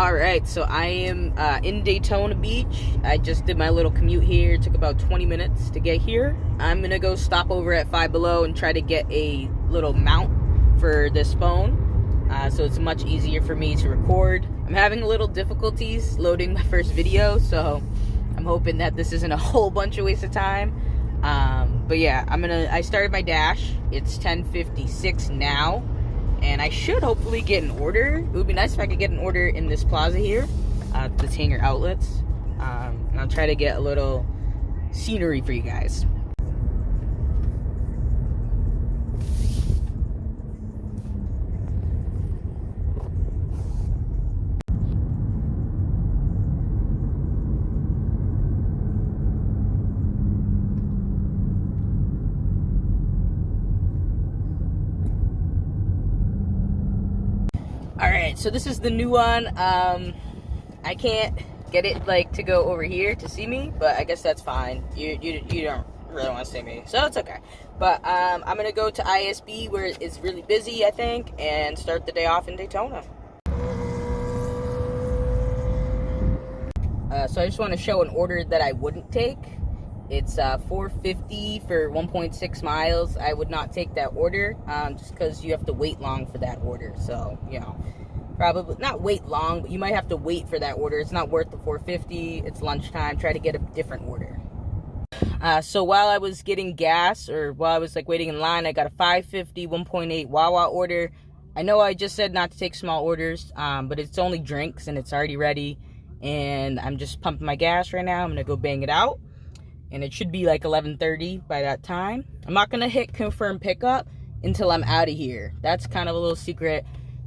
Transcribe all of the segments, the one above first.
Alright, so I am in Daytona Beach. I just did my little commute here. It took about 20 minutes to get here. I'm gonna go stop over at Five Below and try to get a little mount for this phone. So it's much easier for me to record. I'm having a little difficulties loading my first video, so I'm hoping that this isn't a whole bunch of waste of time. But yeah, I started my dash. It's 10:56 now. And I should hopefully get an order. It would be nice if I could get an order in this plaza here, the Tanger Outlets. And I'll try to get a little scenery for you guys. Alright, so this is the new one. I can't get it to go over here to see me, but I guess that's fine. You don't really want to see me, so it's okay. But I'm gonna go to ISB where it's really busy, I think, and start the day off in Daytona. So I just want to show an order that I wouldn't take. It's $4.50 for 1.6 miles. I would not take that order just because you have to wait long for that order. So, you know, probably not wait long, but you might have to wait for that order. It's not worth the $4.50. It's lunchtime. Try to get a different order. So while I was getting gas, or while I was waiting in line, I got a $5.50 1.8 Wawa order. I know I just said not to take small orders, but it's only drinks and it's already ready. And I'm just pumping my gas right now. I'm gonna go bang it out. And it should be 11:30 by that time. I'm not gonna hit confirm pickup until I'm out of here. That's kind of a little secret.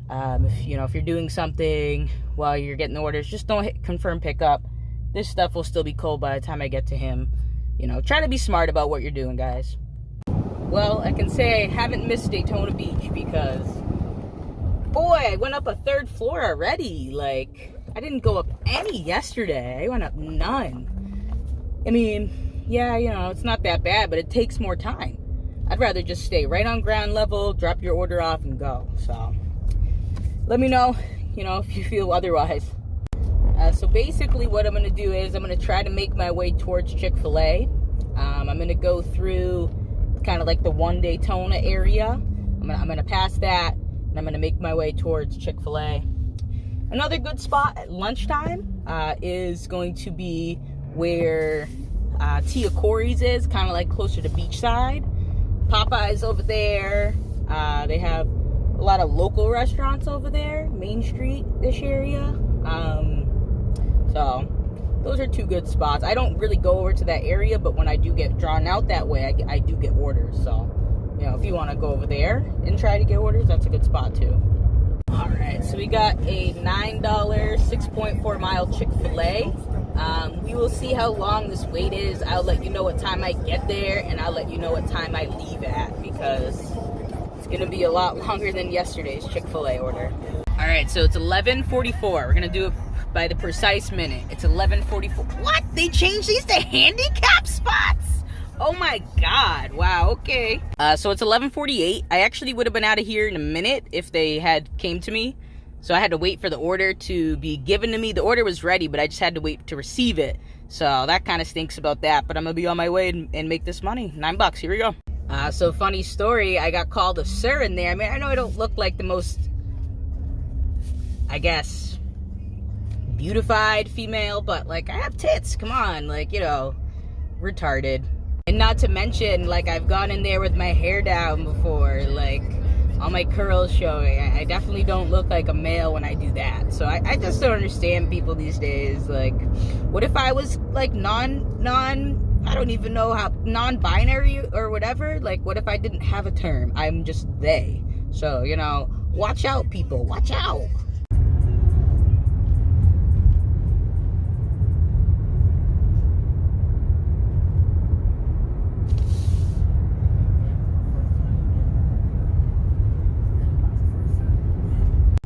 If you're doing something while you're getting the orders, just don't hit confirm pickup. This stuff will still be cold by the time I get to him. Try to be smart about what you're doing, guys. Well, I can say I haven't missed Daytona Beach because, boy, I went up a third floor already. I didn't go up any yesterday. I went up none. I mean, yeah, it's not that bad, but it takes more time. I'd rather just stay right on ground level, drop your order off, and go. So, let me know, if you feel otherwise. So basically what I'm going to do is I'm going to try to make my way towards Chick-fil-A. I'm going to go through kind of the One Daytona area. I'm going to pass that, and I'm going to make my way towards Chick-fil-A. Another good spot at lunchtime is going to be where Tia Corey's is, kind of closer to Beachside. Popeye's over there. They have a lot of local restaurants over there, Main Street, this area. So those are two good spots. I don't really go over to that area, but when I do get drawn out that way, I do get orders. So, if you want to go over there and try to get orders, that's a good spot too. Alright, so we got a $9 6.4 mile Chick-fil-A. We will see how long this wait is. I'll let you know what time I get there, and I'll let you know what time I leave at, because it's going to be a lot longer than yesterday's Chick-fil-A order. Alright, so it's 11:44. We're going to do it by the precise minute. It's 11:44. What? They changed these to handicap spots? Oh my god. Wow, okay. So it's 11:48. I actually would have been out of here in a minute if they had came to me. So I had to wait for the order to be given to me. The order was ready, but I just had to wait to receive it. So that kind of stinks about that. But I'm going to be on my way and make this money. $9. Here we go. So funny story. I got called a sir in there. I mean, I know I don't look like the most, I guess, beautified female. But, I have tits. Come on. Retarded. And not to mention, I've gone in there with my hair down before. All my curls showing. I definitely don't look like a male when I do that. So I just don't understand people these days. What if I was I don't even know how, non-binary or whatever? What if I didn't have a term? I'm just they. So, watch out, people. Watch out.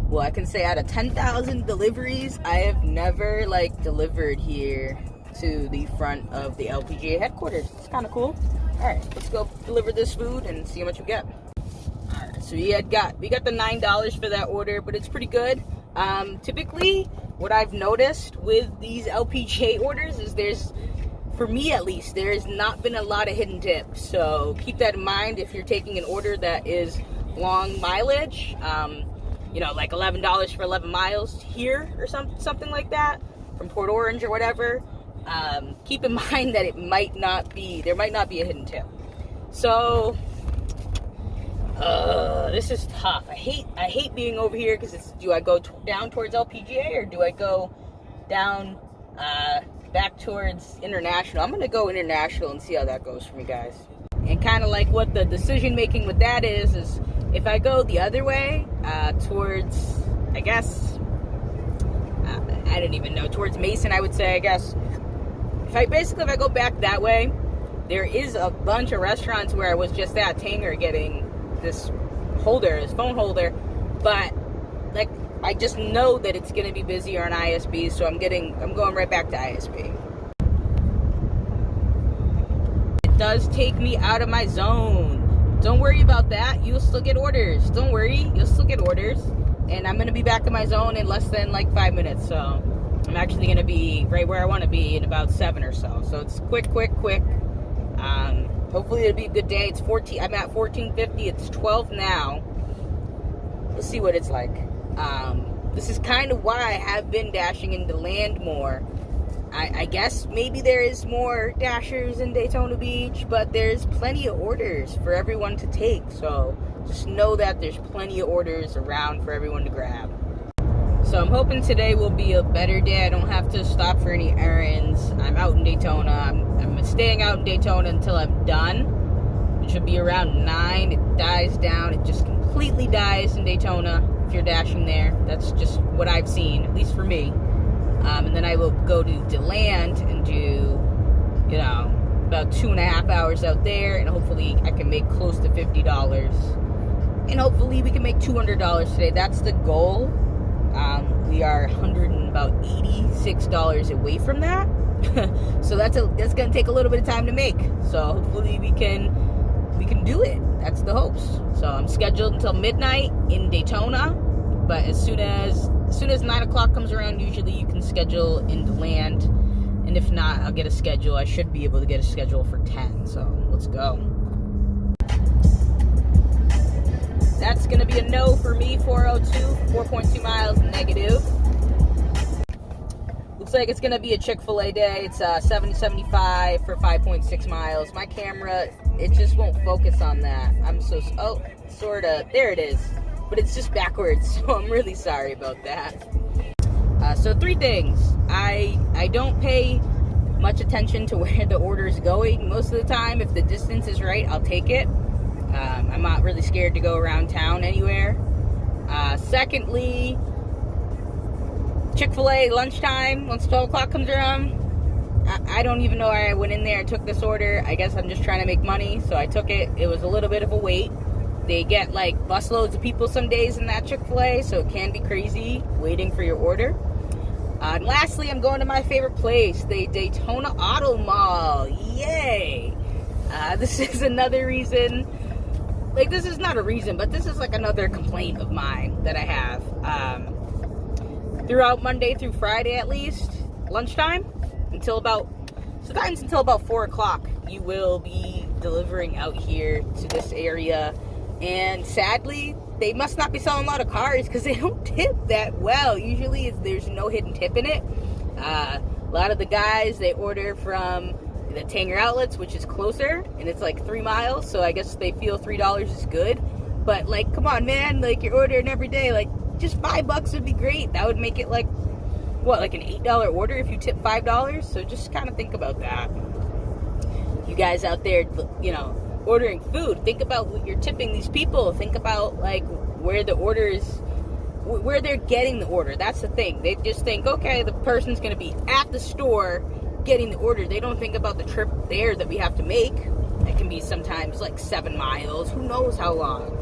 Well, I can say out of 10,000 deliveries, I have never delivered here to the front of the LPGA headquarters. It's kind of cool. All right, let's go deliver this food and see how much we get. All right, so we got the $9 for that order, but it's pretty good. Typically, what I've noticed with these LPGA orders is for me at least, there's not been a lot of hidden tips. So keep that in mind if you're taking an order that is long mileage, like $11 for 11 miles here or something like that from Port Orange or whatever. Keep in mind that there might not be a hidden tip. So this is tough. I hate being over here because do I go down towards LPGA or do I go down back towards International? I'm gonna go International and see how that goes for me, guys. And kind of like what the decision making with that is if I go the other way towards, I guess, I don't even know, towards Mason, I would say, I guess. If I go back that way, there is a bunch of restaurants where I was just at Tanger getting this phone holder, but like I just know that it's going to be busier on ISB, so I'm going right back to ISB. It does take me out of my zone. Don't worry about that. You'll still get orders. Don't worry. You'll still get orders. And I'm going to be back in my zone in less than like 5 minutes. So I'm actually going to be right where I want to be in about 7 or so. So it's quick. Hopefully it'll be a good day. It's 14. I'm at 1450. It's 12 now. Let's see what it's like. This is kind of why I have been dashing into land more. I guess maybe there is more dashers in Daytona Beach, but there's plenty of orders for everyone to take. So just know that there's plenty of orders around for everyone to grab. So I'm hoping today will be a better day. I don't have to stop for any errands. I'm out in Daytona. I'm staying out in Daytona until I'm done, which should be around 9. It dies down. It just completely dies in Daytona if you're dashing there. That's just what I've seen, at least for me. And then I will go to DeLand and do, about 2.5 hours out there, and hopefully I can make close to $50. And hopefully we can make $200 today. That's the goal. We are $186 away from that. So that's gonna take a little bit of time to make. So hopefully we can do it. That's the hopes. So I'm scheduled until midnight in Daytona, but as soon as 9 o'clock comes around, usually you can schedule in DeLand, and if not, I'll get a schedule. I should be able to get a schedule for 10. So let's go. That's gonna be a no for me. 402, 4.2 miles negative. Looks like it's gonna be a Chick-fil-A day. It's 775 for 5.6 miles. My camera, it just won't focus on that. Sorta. There it is. But it's just backwards, so I'm really sorry about that. So 3 things. I don't pay much attention to where the order is going. Most of the time, if the distance is right, I'll take it. I'm not really scared to go around town anywhere. Secondly, Chick-fil-A lunchtime, once 12 o'clock comes around, I don't even know why I went in there and took this order. I guess I'm just trying to make money, so I took it. It was a little bit of a wait. They get like busloads of people some days in that Chick-fil-A, so it can be crazy waiting for your order. And lastly, I'm going to my favorite place, the Daytona Auto Mall. Yay! This is another reason. Like, this is not a reason, but this is like another complaint of mine that I have. Throughout Monday through Friday, at least, lunchtime, sometimes until about 4 o'clock, you will be delivering out here to this area. And sadly, they must not be selling a lot of cars because they don't tip that well. Usually there's no hidden tip in it. A lot of the guys, they order from the Tanger outlets, which is closer, and it's like 3 miles, so I guess they feel $3 is good. But like, come on, man, like, you're ordering every day, like, just $5 would be great. That would make it like, what, like an $8 order if you tip $5? So just kind of think about that. You guys out there, ordering food, think about what you're tipping these people. Think about like where they're getting the order. That's the thing. They just think, okay, the person's going to be at the store getting the order. They don't think about the trip there that we have to make. It can be sometimes like 7 miles. Who knows how long?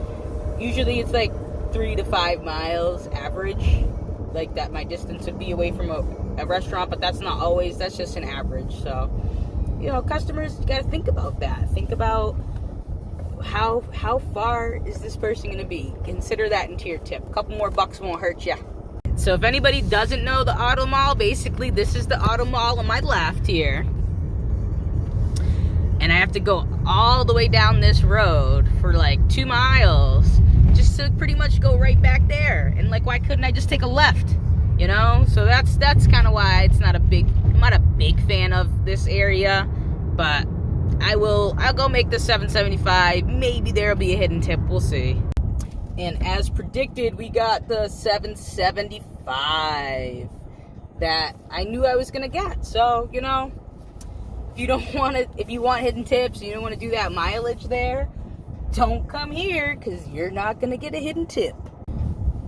Usually it's like 3 to 5 miles average. Like that my distance would be away from a restaurant, but that's not always. That's just an average. So, customers, you got to think about that. Think about how far is this person going to be? Consider that into your tip. A couple more bucks won't hurt you. So if anybody doesn't know the Auto Mall, basically this is the Auto Mall on my left here. And I have to go all the way down this road for like 2 miles just to pretty much go right back there. And like, why couldn't I just take a left? You know? So that's kind of why it's not a big, I'm not a big fan of this area, but I'll go make the 775. Maybe there'll be a hidden tip, we'll see. And as predicted, we got the 775 that I knew I was gonna get. So, you know, if you want hidden tips, you don't want to do that mileage there, don't come here, because you're not gonna get a hidden tip.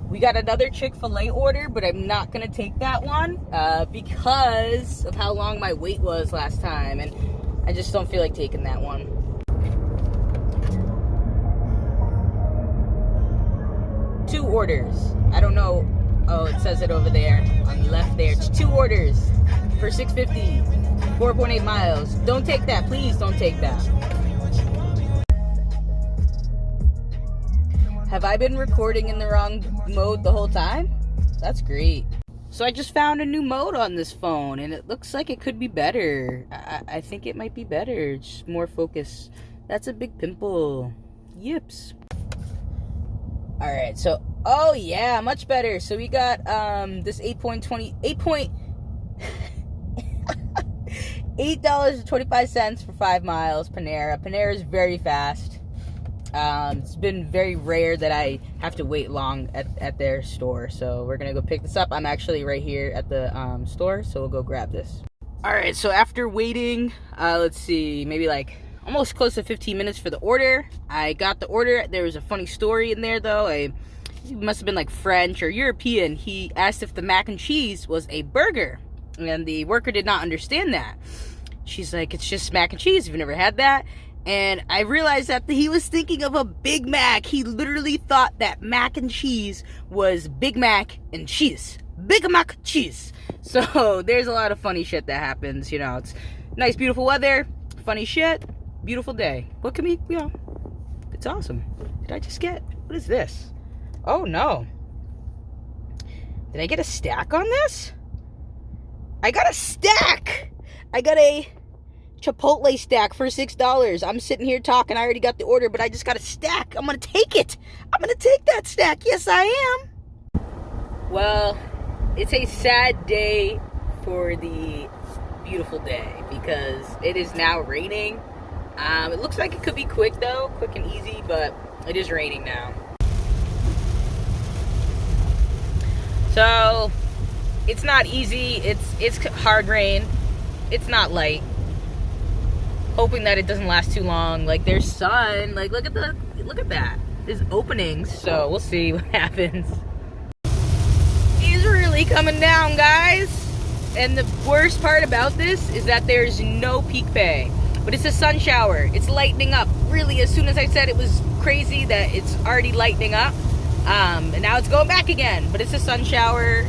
We got another Chick-fil-A order, but I'm not gonna take that one because of how long my wait was last time, and I just don't feel like taking that one. Two orders. I don't know. Oh, it says it over there on the left there. It's 2 orders for $6.50, 4.8 miles. Don't take that, please. Don't take that. Have I been recording in the wrong mode the whole time? That's great. So I just found a new mode on this phone, and it looks like it could be better. I think it might be better. Just more focus. That's a big pimple. Yips. Alright, so, oh yeah, much better. So we got this $8.25 for 5 miles, Panera. Panera is very fast. It's been very rare that I have to wait long at their store, so we're gonna go pick this up. I'm actually right here at the store, so we'll go grab this. Alright, so after waiting, let's see, maybe like almost close to 15 minutes for the order, I got the order. There was a funny story in there though. He must have been like French or European. He asked if the mac and cheese was a burger, and the worker did not understand that. She's like, it's just mac and cheese, you've never had that? And I realized that he was thinking of a Big Mac. He literally thought that mac and cheese was Big Mac and cheese. Big Mac cheese. So there's a lot of funny shit that happens. You know, it's nice, beautiful weather, funny shit, beautiful day. What can we, you know, it's awesome. Did I just get, what is this? Oh no. Did I get a stack on this? I got a stack. I got a Chipotle stack for $6. I'm sitting here talking. I already got the order, but I just got a stack. I'm gonna take it. I'm gonna take that stack. Yes, I am. Well, it's a sad day for the beautiful day because it is now raining. It looks like it could be quick though, quick and easy, but it is raining now. So it's not easy. It's hard rain. It's not light. Hoping that it doesn't last too long. Like, there's sun. Like, look at that. There's openings. So we'll see what happens. It's really coming down, guys. And the worst part about this is that there's no peak pay. But it's a sun shower. It's lightening up. Really, as soon as I said it was crazy that it's already lightening up. And now it's going back again. But it's a sun shower.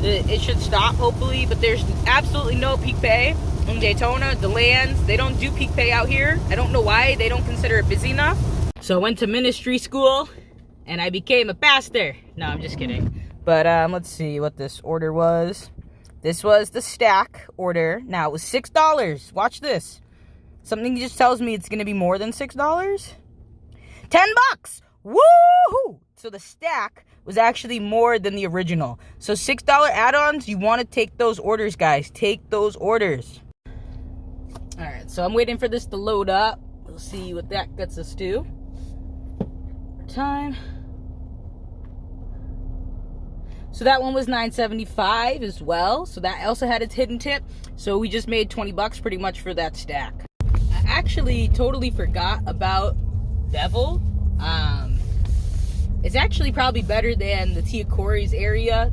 It should stop, hopefully. But there's absolutely no peak pay. In Daytona, the Lands, they don't do peak pay out here. I don't know why. They don't consider it busy enough. So I went to ministry school, and I became a pastor. No, I'm just kidding. But let's see what this order was. This was the stack order. Now, it was $6. Watch this. Something just tells me it's going to be more than $6. $10! Woohoo! So the stack was actually more than the original. So $6 add-ons, you want to take those orders, guys. Take those orders. Alright, so I'm waiting for this to load up. We'll see what that gets us to. Time. So that one was $9.75 as well. So that also had its hidden tip. So we just made $20 pretty much for that stack. I actually totally forgot about Bevel. It's actually probably better than the Tia Corey's area.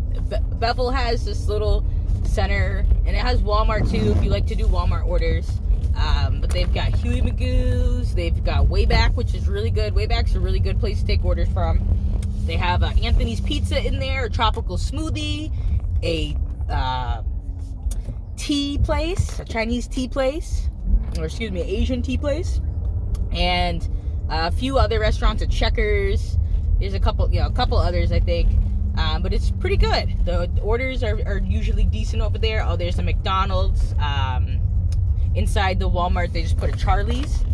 Bevel has this little center, and it has Walmart too if you like to do Walmart orders. But they've got Huey Magoo's, they've got Wayback, which is really good. Wayback's a really good place to take orders from. They have Anthony's Pizza in there, a tropical smoothie, a tea place, a Chinese tea place, or excuse me, Asian tea place, and a few other restaurants, at Checkers. There's a couple others, I think. But it's pretty good. The orders are usually decent over there. Oh, there's a McDonald's. Inside the Walmart, they just put a Charlie's.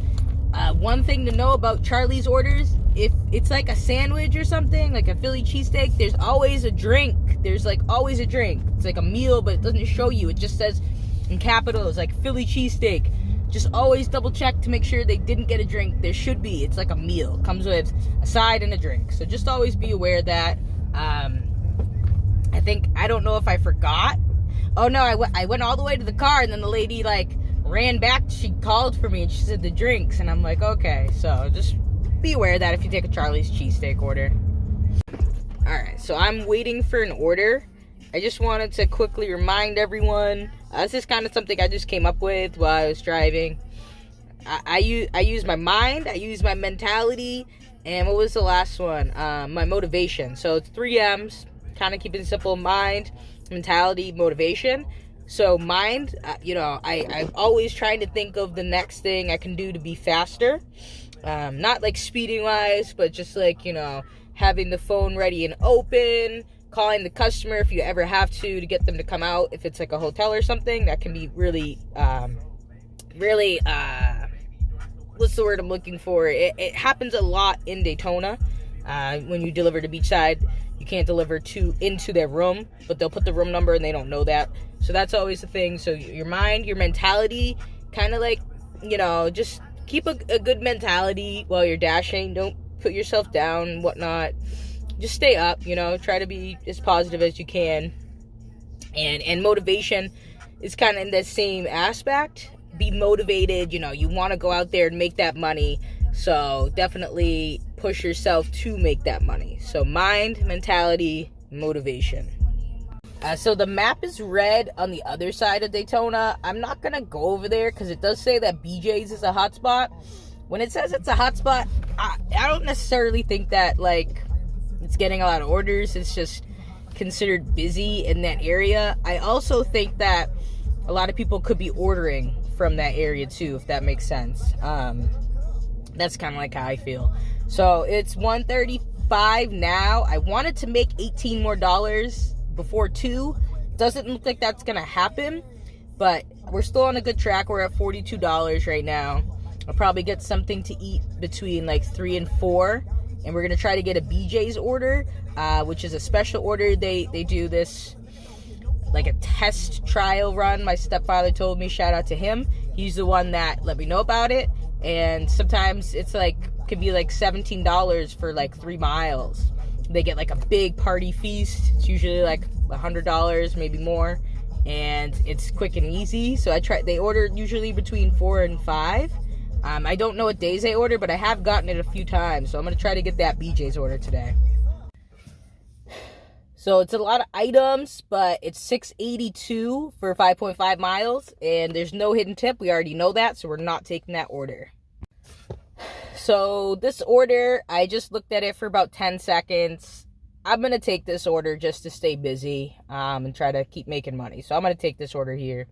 One thing to know about Charlie's orders, if it's like a sandwich or something, like a Philly cheesesteak, there's always a drink. There's like always a drink. It's like a meal, but it doesn't show you. It just says in capitals, like Philly cheesesteak. Just always double check to make sure they didn't get a drink. There should be. It's like a meal. It comes with a side and a drink. So just always be aware of that. I don't know if I forgot. Oh no, I went all the way to the car, and then the lady like ran back. She called for me and she said the drinks, and I'm like, okay. So just be aware of that if you take a Charlie's cheesesteak order. Alright, so I'm waiting for an order. I just wanted to quickly remind everyone, this is kind of something I just came up with while I was driving. I use my mind, I use my mentality, and what was the last one? My motivation. So it's 3 M's, kind of keeping it simple: mind, mentality, motivation. So mind, I'm always trying to think of the next thing I can do to be faster. Not like speeding wise, but just like, having the phone ready and open, calling the customer if you ever have to get them to come out. If it's like a hotel or something, that can be really, what's the word I'm looking for? It happens a lot in Daytona. When you deliver to Beachside, you can't deliver into their room, but they'll put the room number and they don't know that. So that's always the thing. So your mind, your mentality, kind of like, just keep a good mentality while you're dashing. Don't put yourself down and whatnot. Just stay up, try to be as positive as you can. And motivation is kind of in the same aspect. Be motivated, you want to go out there and make that money. So definitely push yourself to make that money. So mind, mentality, motivation. So the map is red on the other side of Daytona. I'm not going to go over there because it does say that BJ's is a hotspot. When it says it's a hotspot, I don't necessarily think that, like, it's getting a lot of orders. It's just considered busy in that area. I also think that a lot of people could be ordering from that area too, if that makes sense. That's kind of like how I feel. So it's $135 now. I wanted to make $18 more before 2. Doesn't look like that's gonna happen, but we're still on a good track. We're at $42 right now. I'll probably get something to eat between like 3 and 4, and we're gonna try to get a BJ's order, which is a special order. They do this like a test trial run. My stepfather told me, shout out to him. He's the one that let me know about it. And sometimes it's like, could be like $17 for like 3 miles. They get like a big party feast. It's usually like $100, maybe more, and it's quick and easy. So they order usually between 4 and 5. I don't know what days they order, but I have gotten it a few times. So I'm gonna try to get that BJ's order today. So it's a lot of items, but it's $6.82 for 5.5 miles, and there's no hidden tip. We already know that, so we're not taking that order. So this order, I just looked at it for about 10 seconds. I'm going to take this order just to stay busy and try to keep making money. So I'm going to take this order here.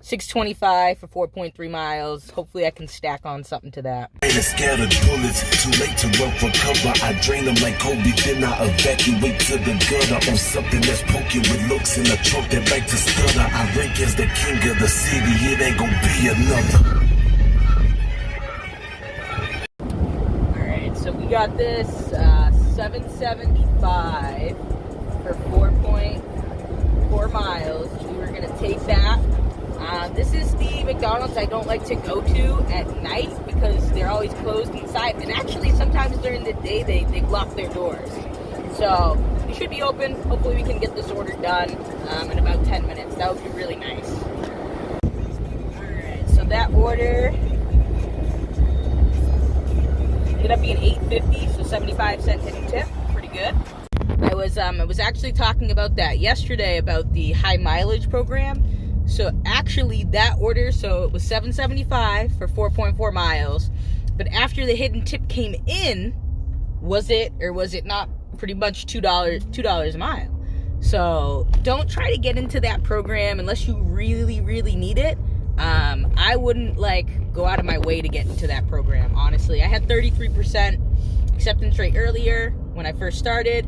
$6.25 for 4.3 miles. Hopefully I can stack on something to that. Scattered bullets, too late to run for cover. I drain them like Kobe, then I evacuate to the gutter on something that's poking with looks in a trunk that like to stutter. I rank as the king of the city, it ain't gonna be another. Alright, so we got this $7.75 for 4.4 miles. We were gonna take that. This is the McDonald's I don't like to go to at night because they're always closed inside. And actually, sometimes during the day, they lock their doors. So, we should be open. Hopefully, we can get this order done in about 10 minutes. That would be really nice. Alright, so that order ended up being $8.50, so 75-cent hidden tip. Pretty good. I was actually talking about that yesterday, about the high mileage program. So actually that order, so it was $7.75 for 4.4 miles, but after the hidden tip came in, was it or was it not pretty much $2 a mile? So don't try to get into that program unless you really, really need it. I wouldn't go out of my way to get into that program, honestly. I had 33% acceptance rate earlier when I first started.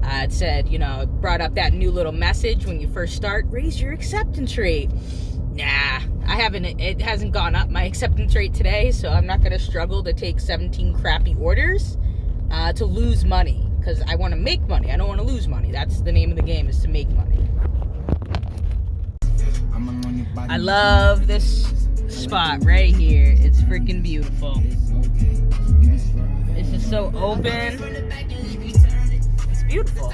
It said, you know, it brought up that new little message when you first start, raise your acceptance rate. Nah, it hasn't gone up my acceptance rate today, so I'm not gonna struggle to take 17 crappy orders to lose money, because I want to make money. I don't want to lose money. That's the name of the game, is to make money. I love this spot right here. It's freaking beautiful. It's just so open. It's beautiful.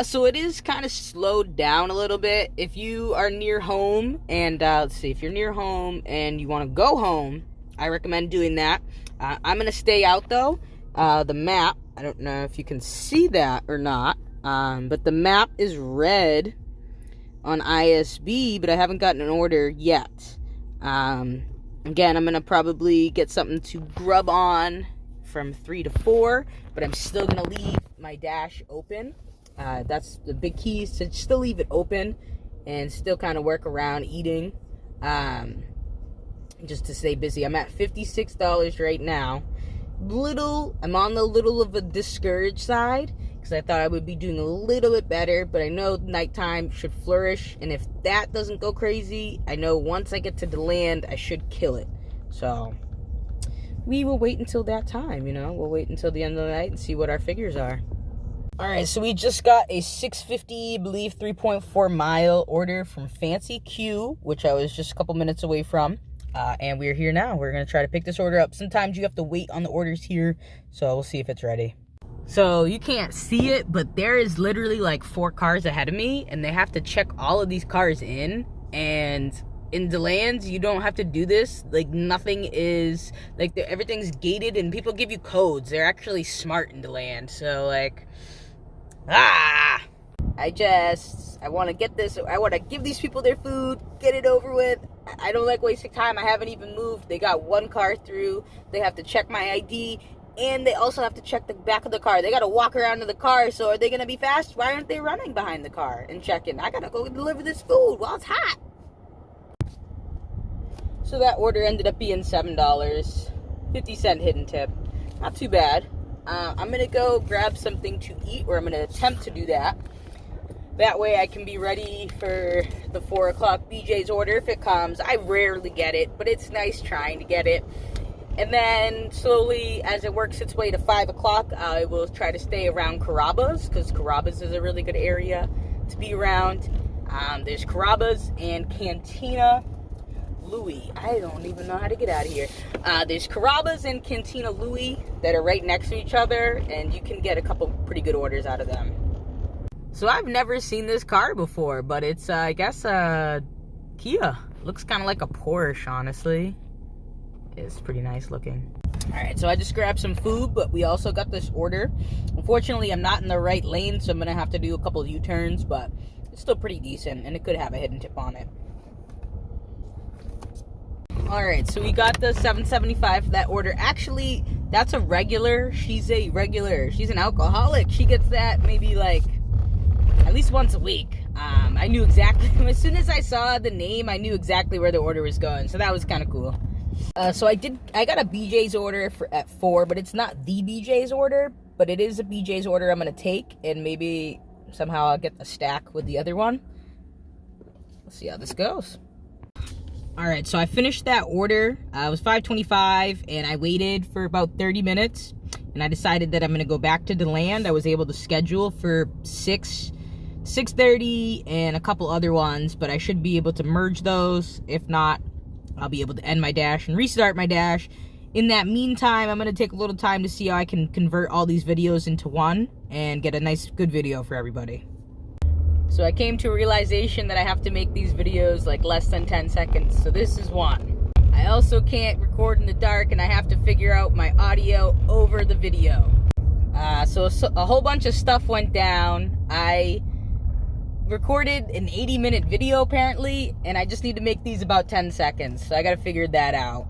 So it is kind of slowed down a little bit. If you are near home, and let's see, if you're near home and you want to go home, I recommend doing that. I'm going to stay out though. The map, I don't know if you can see that or not, but the map is red on ISB, but I haven't gotten an order yet. Again, I'm going to probably get something to grub on from 3 to 4, but I'm still going to leave my dash open. That's the big key, is to still leave it open and still kind of work around eating, just to stay busy. I'm at $56 right now. I'm on the little of a discouraged side, because I thought I would be doing a little bit better, but I know nighttime should flourish, and if that doesn't go crazy, I know once I get to the land, I should kill it. So we will wait until that time, you know. We'll wait until the end of the night and see what our figures are. Alright, so we just got a 650, I believe 3.4 mile order from Fancy Q, which I was just a couple minutes away from. And we're here now. We're going to try to pick this order up. Sometimes you have to wait on the orders here, so we'll see if it's ready. So you can't see it, but there is literally like 4 cars ahead of me, and they have to check all of these cars in. And in DeLands, you don't have to do this. Like, nothing is, like, everything's gated, and people give you codes. They're actually smart in DeLand. So, like, I want to get this. I want to give these people their food, get it over with. I don't like wasting time. I haven't even moved. They got 1 car through. They have to check my ID, and they also have to check the back of the car. They got to walk around to the car. So are they going to be fast? Why aren't they running behind the car and checking? I got to go deliver this food while it's hot. So that order ended up being $7, 50-cent hidden tip. Not too bad. I'm going to go grab something to eat, or I'm going to attempt to do that. That way I can be ready for the 4 o'clock BJ's order if it comes. I rarely get it, but it's nice trying to get it. And then slowly, as it works its way to 5 o'clock, I will try to stay around Carrabba's, because Carrabba's is a really good area to be around. There's Carrabba's and Cantina Louie. I don't even know how to get out of here. There's Carrabba's and Cantina Louie that are right next to each other, and you can get a couple pretty good orders out of them. So I've never seen this car before, but it's, I guess, Kia. Looks kind of like a Porsche, honestly. It's pretty nice looking. Alright, so I just grabbed some food, but we also got this order. Unfortunately, I'm not in the right lane, so I'm going to have to do a couple of U-turns, but it's still pretty decent, and it could have a hidden tip on it. Alright, so we got the $7.75 for that order. Actually, that's a regular. She's a regular. She's an alcoholic. She gets that maybe like at least once a week. I knew exactly, as soon as I saw the name, I knew exactly where the order was going, so that was kind of cool. So I got a BJ's order at 4, but it's not the BJ's order, but it is a BJ's order I'm going to take, and maybe somehow I'll get a stack with the other one. Let's see how this goes. Alright, so I finished that order. It was $5.25, and I waited for about 30 minutes, and I decided that I'm going to go back to DeLand. I was able to schedule for 6:30, and a couple other ones, but I should be able to merge those. If not, I'll be able to end my dash and restart my dash. In that meantime, I'm going to take a little time to see how I can convert all these videos into one and get a nice, good video for everybody. So I came to a realization that I have to make these videos like less than 10 seconds, so this is one. I also can't record in the dark, and I have to figure out my audio over the video. So a whole bunch of stuff went down. I recorded an 80-minute video apparently, and I just need to make these about 10 seconds, so I gotta figure that out.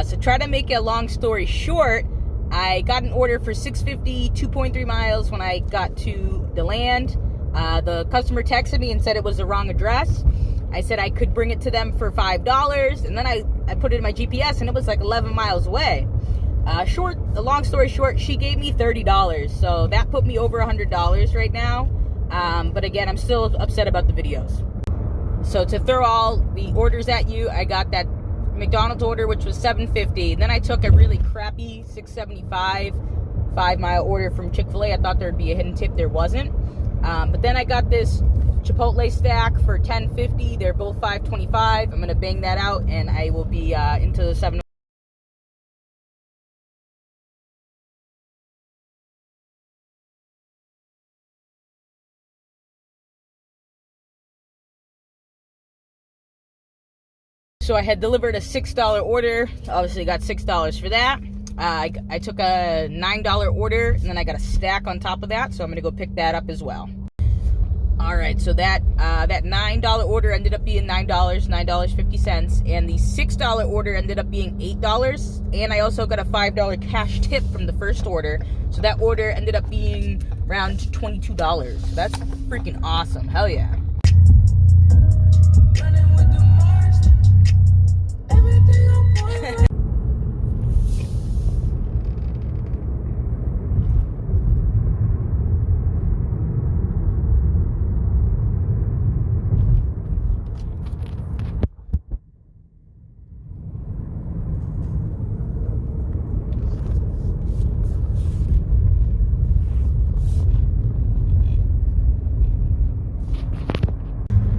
So try to make a long story short, I got an order for $6.50, 2.3 miles when I got to DeLand. The customer texted me and said it was the wrong address. I said I could bring it to them for $5, and then I put it in my GPS, and it was like 11 miles away. Long story short, she gave me $30, so that put me over $100 right now. But again, I'm still upset about the videos. So to throw all the orders at you, I got that McDonald's order, which was $7.50. Then I took a really crappy $6.75 5-mile order from Chick-fil-A. I thought there'd be a hidden tip. There wasn't. But then I got this Chipotle stack for $10.50. They're both $5.25. I'm going to bang that out, and I will be into the 7. So I had delivered a $6 order. Obviously got $6 for that. I took a $9 order, and then I got a stack on top of that, so I'm going to go pick that up as well. Alright, so that $9 order ended up being $9.50, and the $6 order ended up being $8, and I also got a $5 cash tip from the first order, so that order ended up being around $22. So that's freaking awesome. Hell yeah.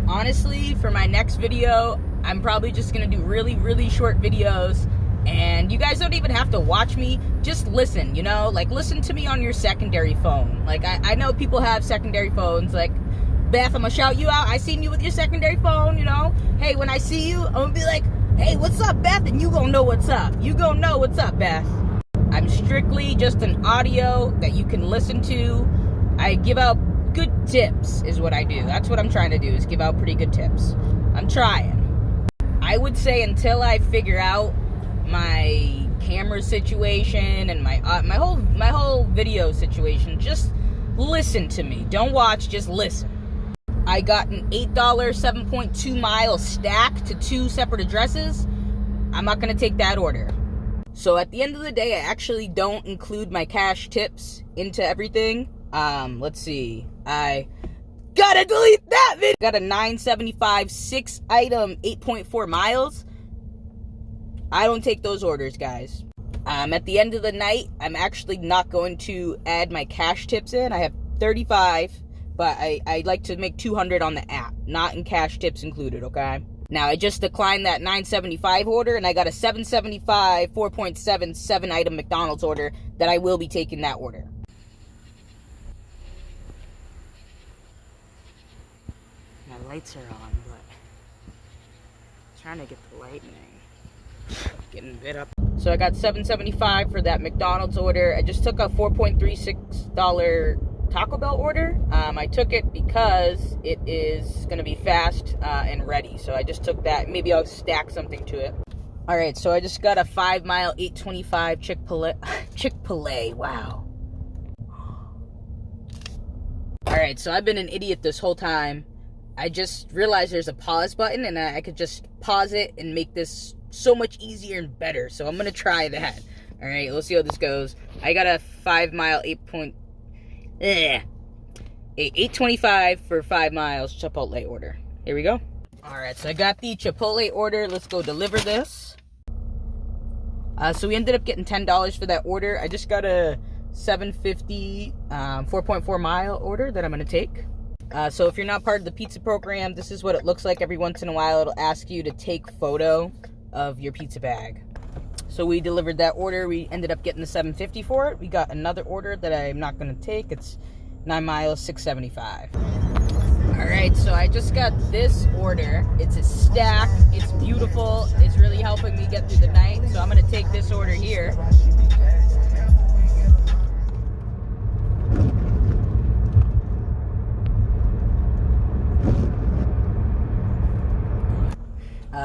Honestly, for my next video, I'm probably just going to do really, really short videos, and you guys don't even have to watch me, just listen, you know, like, listen to me on your secondary phone. Like, I know people have secondary phones, like, Beth, I'm going to shout you out, I seen you with your secondary phone, you know, hey, when I see you, I'm going to be like, hey, what's up, Beth, and you going to know what's up, you going to know what's up, Beth. I'm strictly just an audio that you can listen to. I give out good tips is what I do. That's what I'm trying to do, is give out pretty good tips. I'm trying. I would say until I figure out my camera situation and my whole video situation, just listen to me. Don't watch, just listen. I got an $8 7.2 mile stack to 2 separate addresses. I'm not going to take that order. So at the end of the day, I actually don't include my cash tips into everything. Let's see. I gotta delete that video. Got a $9.75 6-item 8.4 miles. I don't take those orders, guys. At the end of the night, I'm actually not going to add my cash tips in. I have 35, but I like to make 200 on the app, not in cash tips included, okay? Now, I just declined that $9.75 order, and I got a $7.75 4.7 7-item McDonald's order that I will be taking that order. My lights are on, but I'm trying to get the lightning. Getting bit up. So I got $7.75 for that McDonald's order. I just took a $4.36 Taco Bell order. I took it because it is going to be fast and ready. So I just took that. Maybe I'll stack something to it. Alright, so I just got a 5-mile 8.25 Chick-fil-A. Wow. Alright, so I've been an idiot this whole time. I just realized there's a pause button, and I could just pause it and make this so much easier and better. So I'm going to try that. Alright, let's see how this goes. I got a 5-mile 8.25 for 5 miles Chipotle order. Here we go. Alright, so I got the Chipotle order. Let's go deliver this. So we ended up getting $10 for that order. I just got a $7.50 4.4 mile order that I'm going to take. So if you're not part of the pizza program, this is what it looks like. Every once in a while, it'll ask you to take photo of your pizza bag. So we delivered that order. We ended up getting the $7.50 for it. We got another order that I'm not going to take. It's 9 miles, $6.75. Alright, so I just got this order. It's a stack. It's beautiful. It's really helping me get through the night. So I'm going to take this order here.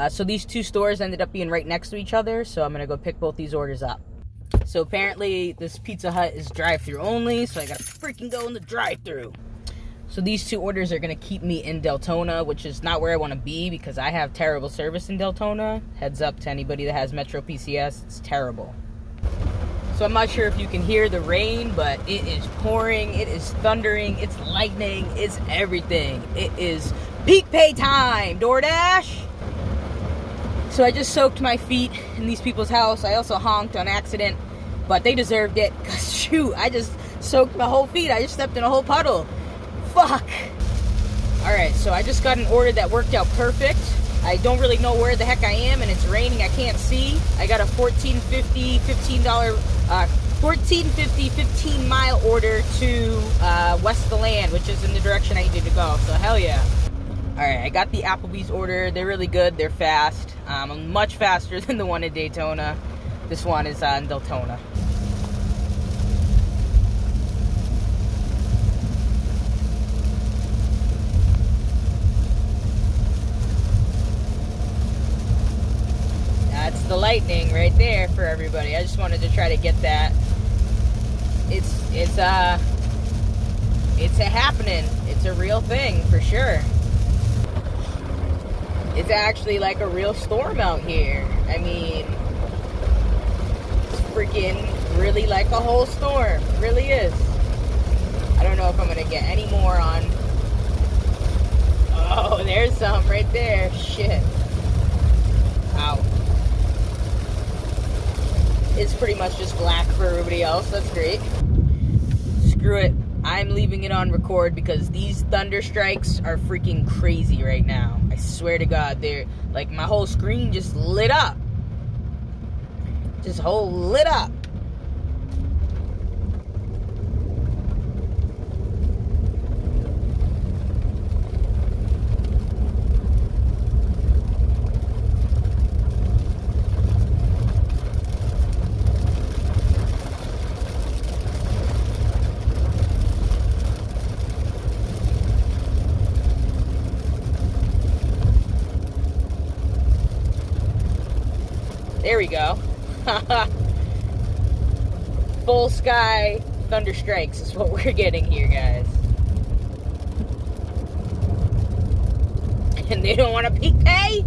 So these two stores ended up being right next to each other, so I'm going to go pick both these orders up. So apparently this Pizza Hut is drive-thru only, so I got to freaking go in the drive-thru. So these 2 orders are going to keep me in Deltona, which is not where I want to be because I have terrible service in Deltona. Heads up to anybody that has Metro PCS, it's terrible. So I'm not sure if you can hear the rain, but it is pouring, it is thundering, it's lightning, it's everything. It is peak pay time, DoorDash! So I just soaked my feet in these people's house. I also honked on accident, but they deserved it. Cause shoot, I just soaked my whole feet. I just stepped in a whole puddle. Fuck. Alright, so I just got an order that worked out perfect. I don't really know where the heck I am, and it's raining. I can't see. I got a $14.50 15-mile order to west of the land, which is in the direction I needed to go. So hell yeah. Alright, I got the Applebee's order. They're really good. They're fast. Much faster than the one in Daytona. This one is in Deltona. That's the lightning right there for everybody. I just wanted to try to get that. It's a happening. It's a real thing for sure. It's actually like a real storm out here. I mean, it's freaking really like a whole storm. It really is. I don't know if I'm gonna get any more on. Oh, there's some right there. Shit. Ow. It's pretty much just black for everybody else. That's great. Screw it. I'm leaving it on record because these thunder strikes are freaking crazy right now. I swear to God, they're like my whole screen just lit up. Just whole lit up. There we go. Full sky thunder strikes is what we're getting here, guys. And they don't want to peak pay?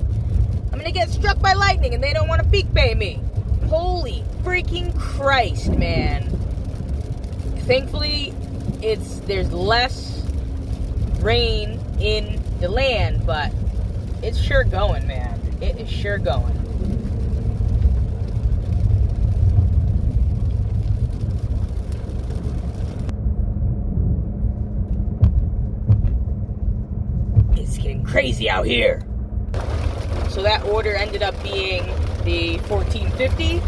I'm gonna get struck by lightning and they don't want to peak pay me. Holy freaking Christ, man. Thankfully, there's less rain in the land, but it's sure going, man. It is sure going. It's getting crazy out here. So that order ended up being the $14.50,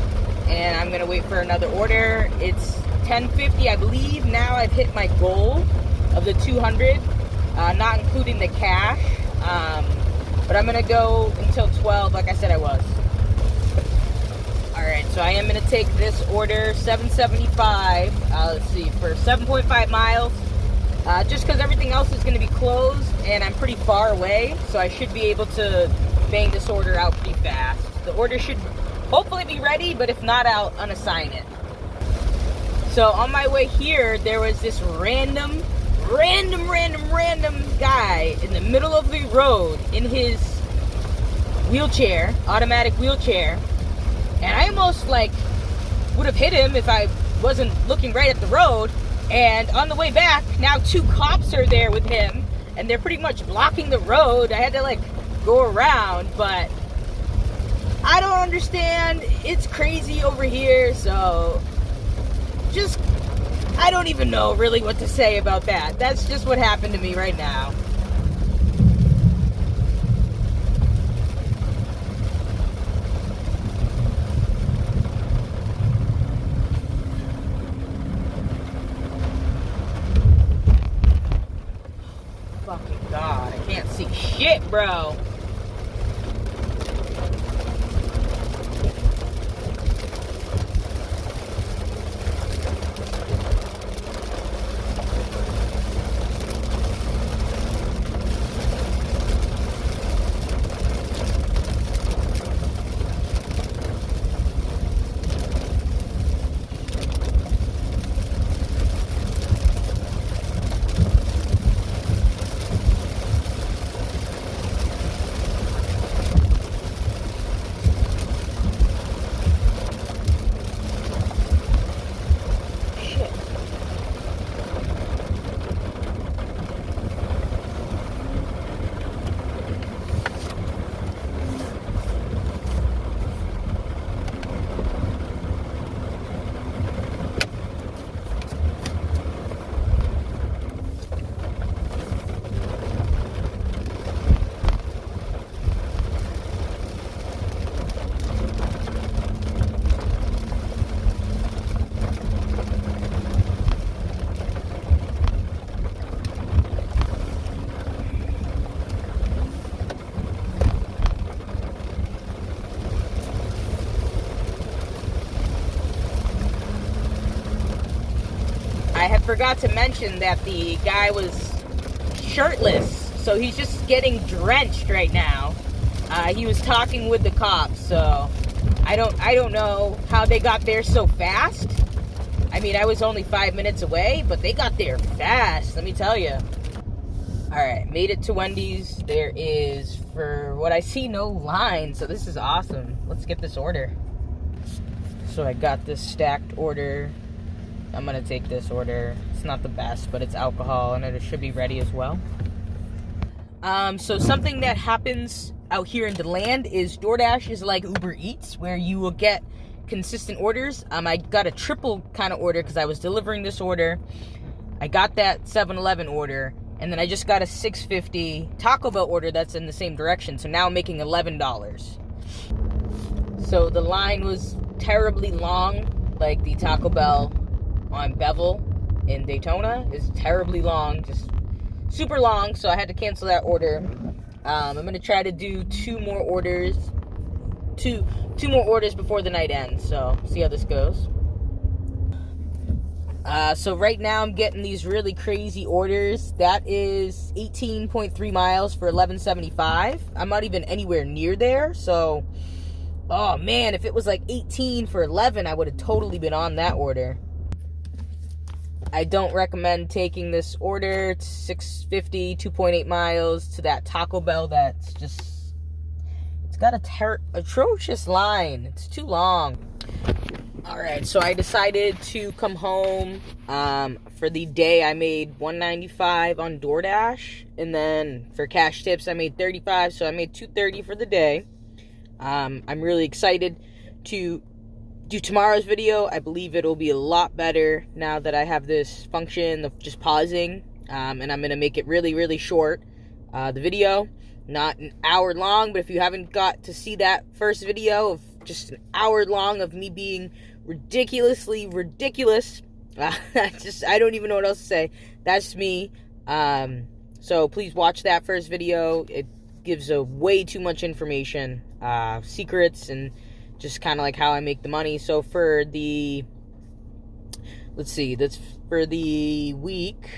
and I'm gonna wait for another order. It's $10.50, I believe. Now I've hit my goal of the 200, not including the cash. But I'm gonna go until 12, like I said I was. Alright, so I am gonna take this order, $7.75, let's see, for 7.5 miles. Just because everything else is going to be closed and I'm pretty far away, so I should be able to bang this order out pretty fast. The order should hopefully be ready, but if not, I'll unassign it. So on my way here, there was this random guy in the middle of the road in his wheelchair, automatic wheelchair, and I almost would have hit him if I wasn't looking right at the road. And on the way back, now 2 cops are there with him, and they're pretty much blocking the road. I had to go around, but I don't understand. It's crazy over here, so I don't even know really what to say about that. That's just what happened to me right now. Fucking God, I can't see shit, bro. I had forgot to mention that the guy was shirtless, so he's just getting drenched right now. He was talking with the cops, so I don't know how they got there so fast. I mean, I was only 5 minutes away, but they got there fast, let me tell you. Alright, made it to Wendy's. There is, for what I see, no line, so this is awesome. Let's get this order. So I got this stacked order. I'm gonna take this order. It's not the best, but it's alcohol, and it should be ready as well. So something that happens out here in DeLand is DoorDash is like Uber Eats, where you will get consistent orders. I got a triple kind of order because I was delivering this order. I got that 7-Eleven order, and then I just got a $6.50 Taco Bell order that's in the same direction. So now I'm making $11. So the line was terribly long, like the Taco Bell on Bevel in Daytona is terribly long, just super long, so I had to cancel that order. I'm going to try to do two more orders before the night ends, so see how this goes. So right now I'm getting these really crazy orders. That is 18.3 miles for $11.75. I'm not even anywhere near there, so oh man, if it was like 18 for 11, I would have totally been on that order. I don't recommend taking this order. It's $6.50, 2.8 miles to that Taco Bell that's just, it's got a atrocious line. It's too long. Alright, so I decided to come home. For the day, I made $195 on DoorDash, and then for cash tips, I made $35, so I made $230 for the day. I'm really excited to do tomorrow's video. I believe it'll be a lot better now that I have this function of just pausing, and I'm going to make it really, really short. The video, not an hour long, but if you haven't got to see that first video of just an hour long of me being ridiculously ridiculous, I don't even know what else to say. That's me. So please watch that first video. It gives way too much information, secrets, and just kind of like how I make the money. So for the, let's see, that's for the week.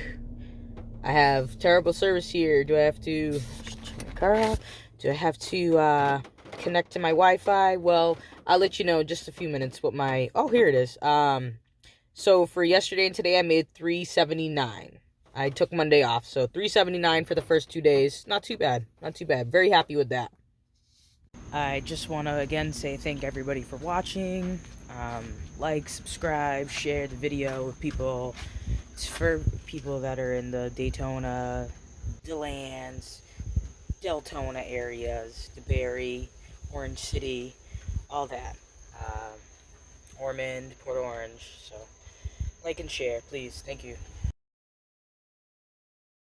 I have terrible service here. Do I have to turn my car off? Do I have to connect to my Wi-Fi? Well, I'll let you know in just a few minutes what my, oh, here it is. So for yesterday and today, I made $379. I took Monday off, so $379 for the first 2 days. Not too bad. Not too bad. Very happy with that. I just want to again say thank everybody for watching. Like, subscribe, share the video with people. It's for people that are in the Daytona, DeLand, Deltona areas, DeBary, Orange City, all that. Ormond, Port Orange. So like and share, please. Thank you.